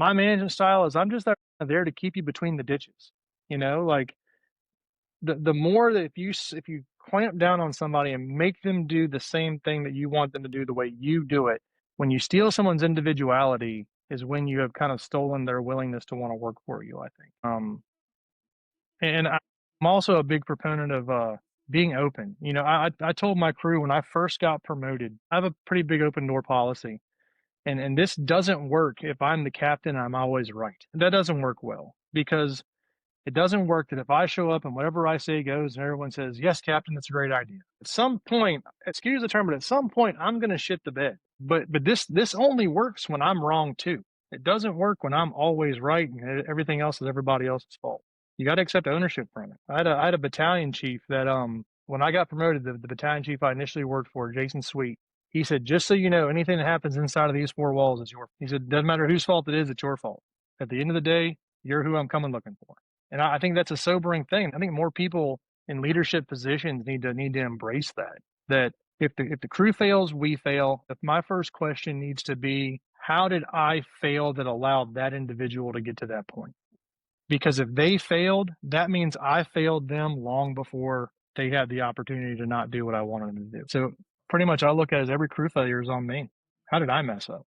my management style is I'm just there to keep you between the ditches. You know, like the more that if you clamp down on somebody and make them do the same thing that you want them to do the way you do it, when you steal someone's individuality is when you have kind of stolen their willingness to want to work for you, I think. And I'm also a big proponent of being open. You know, I told my crew when I first got promoted, I have a pretty big open door policy. And this doesn't work if I'm the captain, I'm always right. That doesn't work well because it doesn't work that if I show up and whatever I say goes and everyone says, yes, Captain, that's a great idea. At some point, excuse the term, but at some point I'm gonna shit the bed. But this only works when I'm wrong too. It doesn't work when I'm always right and everything else is everybody else's fault. You got to accept ownership from it. I had a battalion chief that when I got promoted, the battalion chief I initially worked for, Jason Sweet, he said, just so you know, anything that happens inside of these four walls is your. He said, doesn't matter whose fault it is, it's your fault. At the end of the day, you're who I'm coming looking for. And I think that's a sobering thing. I think more people in leadership positions need to embrace that. That if the crew fails, we fail. If my first question needs to be, how did I fail that allowed that individual to get to that point? Because if they failed, that means I failed them long before they had the opportunity to not do what I wanted them to do. So pretty much I look at it as every crew failure is on me. How did I mess up?